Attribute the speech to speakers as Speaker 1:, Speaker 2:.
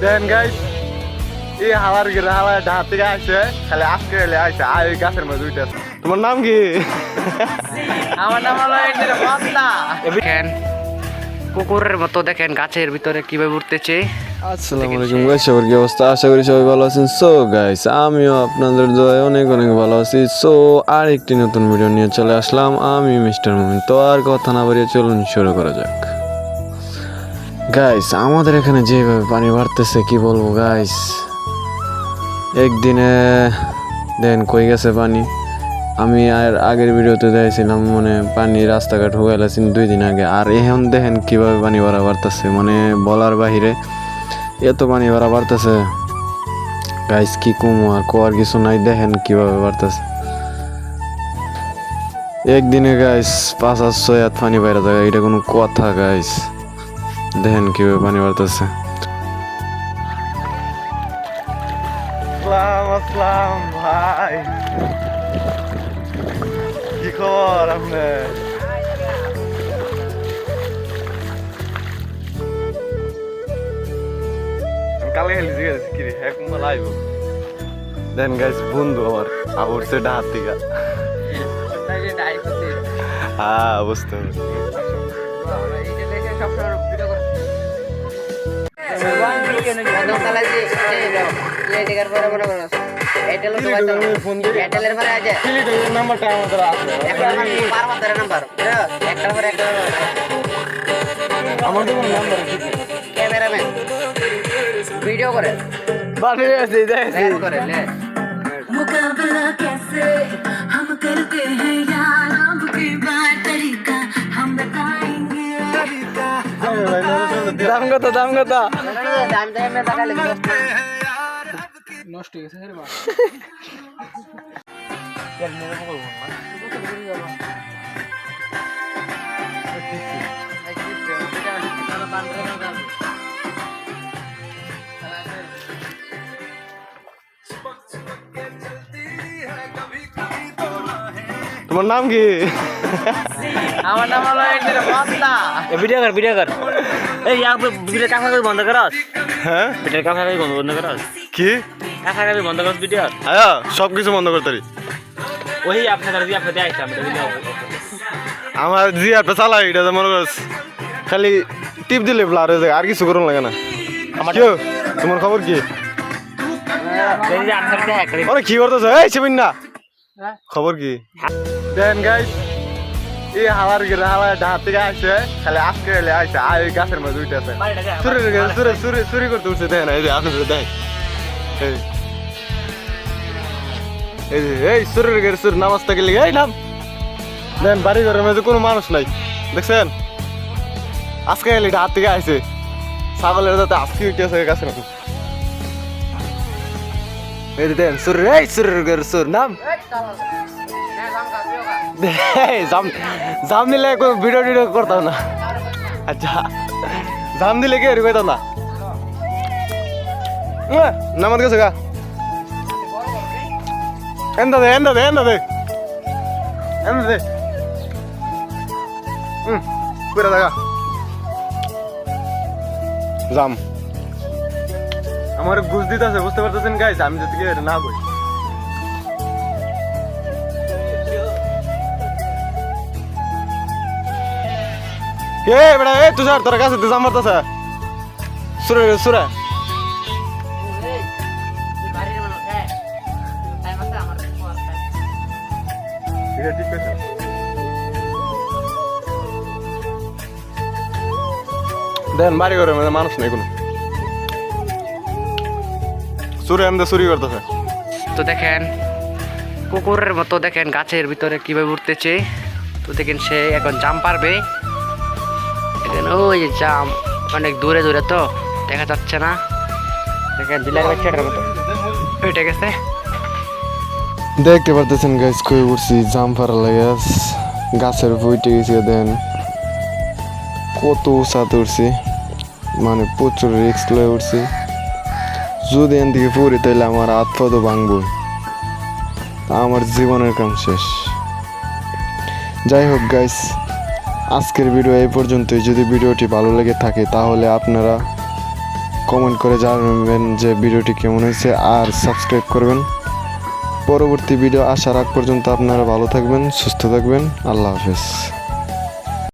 Speaker 1: দেন guys এই হালার গিরা হালা ঢাকা থেকে আসে খালি আজকে এলে আইছে আর এই গাছের মধ্যে উঠেছে। তোমার নাম কি?
Speaker 2: আমার নাম হলো এন্ডিরা বস্তা। দেখেন কুকুরের মতো দেখেন গাছের ভিতরে কিভাবে উঠতেছে।
Speaker 3: আসসালামু আলাইকুম গাইস, সবার কি অবস্থা? আশা করি সবাই ভালো আছেন। সো গাইস, আমিও আপনাদের দোয়ায় অনেক অনেক ভালো আছি। সো আর একটি নতুন ভিডিও নিয়ে চলে আসলাম আমি মিস্টার মুমিন। তো আর কথা না বাড়িয়ে চলুন শুরু করা যাক। গাইস, আমাদের এখানে যেভাবে পানি বাড়তেছে কি বলবো গাইস, একদিনে দেন কই গেছে পানি। আমি আর আগের ভিডিওতে দেখছিলাম মানে পানি রাস্তাঘাট হয়ে গেছেন 2 দিন আগে, আর এখন দেখেন কিভাবে পানি বাড়া বাড়তেছে, মানে বলার বাহিরে এত পানি বাড়া বাড়তেছে গাইস। কি কমু আর কোয়ার কিছু নাই, দেখেন কিভাবে বাড়তেছে একদিনে গাইস 5-6 হাত পানি বাইরে থাকে, এটা কোনো কথা গাইস? দেখেন কিভাবে পানি বাড়তেছে।
Speaker 1: আসসালাম ভাই, কি খবর আপনার? কালে হেলি জিজ্ঞেস কি রে এক মাল আইব। দেন গাইস বন্ধু আমার আবরছে ডাহাত থেকে। হ্যাঁ বুঝতে হবে।
Speaker 2: ভিডিও করে
Speaker 4: मुकाबला कैसे हम करते हैं यार, अब की बात तरीका हम बताएंगे।
Speaker 1: দাম কত দাম কত?
Speaker 2: নষ্ট হয়ে গেছে
Speaker 1: তোমার নাম কি?
Speaker 2: আমার নাম হলো এন্ডিরা বস্তা।
Speaker 5: ভিডিও কর এই ভিডিও কাকা বন্ধ করস।
Speaker 1: হ্যাঁ
Speaker 5: ভিডিও কাকা বন্ধ করস
Speaker 1: কি?
Speaker 5: কাকা বন্ধ করস ভিডিও।
Speaker 1: হ্যাঁ সব কিছু বন্ধ করতে পারি।
Speaker 5: ওই আপনাদের দিয়ে আপনাদের আইতাম ভিডিও।
Speaker 1: আমার জি আপনি চালাই এটা মনে করছ খালি টিপ দিলে ব্লার হয়ে যায়, আর কিছু করুন লাগে না। কেউ তোমার খবর কি? অনেক কি করতেছ এই সেবিন না খবর কি? দেন গাইস এই হালার গিরা হালা ঢাকা থেকে আসে খালি আজকে এলে আইছে আর এই গাছের মধ্যে উঠেছে। চুরি করতে উঠছে। দেখেন এই যে আপনাদের দেখ এই চুরির গের চুর নামাজটা গেলে এই নাম দেন বাড়ি ঘরের মধ্যে কোনো মানুষ নাই দেখছেন। আজকে এলে ঢাকা থেকে আইছে ছাগলের যাতে আজকে উঠেছে গাছের মধ্যে। এই যে দেন চুরির এই চুরির গের চুর নাম জাম দিলে ভিডিও টিডিও করতাম না। আচ্ছা জাম দিলে কি এর কইতাম না নামাজ গেছে গা এন্দা দে পুরা দেখা জাম আমার ঘুষ দিতে আছে, বুঝতে পারতেছেন গাইস? আমি যদি না কই এ বেটা এ তুষার তোর কাছে জাম মারতেছে সুরে দেন বাড়ি ঘরের মধ্যে মানুষ নেই কোনো, চুরি আমাদের চুরি করতেছে।
Speaker 2: তো দেখেন কুকুরের মতো দেখেন গাছের ভিতরে কিভাবে উঠতেছে। তো দেখেন সে এখন জাম পারবে। দেখেন ওই যে জাম অনেক দূরে দূরে তো দেখা যাচ্ছে না। দেখেন দিলার বাচ্চাটার মতো উঠে গেছে।
Speaker 3: দেখতে পারতেছেন গাইস কই উঠছি, জাম ফারা লাগে গাছের উপর উঠে গেছি। দেন কত উঁচাতে উঠছি, মানে প্রচুর রিস্ক লয়ে উঠছি। যদি এন দিকে পড়ি তাহলে আমার হাত পা তো ভাঙবো, আমার জীবনের কাম শেষ। যাই হোক গাইস, আজকের ভিডিও এই পর্যন্তই। যদি ভিডিওটি ভালো লেগে থাকে তাহলে আপনারা কমেন্ট করে জানাবেন যে ভিডিওটি কেমন হয়েছে আর সাবস্ক্রাইব করবেন। পরবর্তী ভিডিও আসার আগ পর্যন্ত আপনারা ভালো থাকবেন, সুস্থ থাকবেন। আল্লাহ হাফেজ।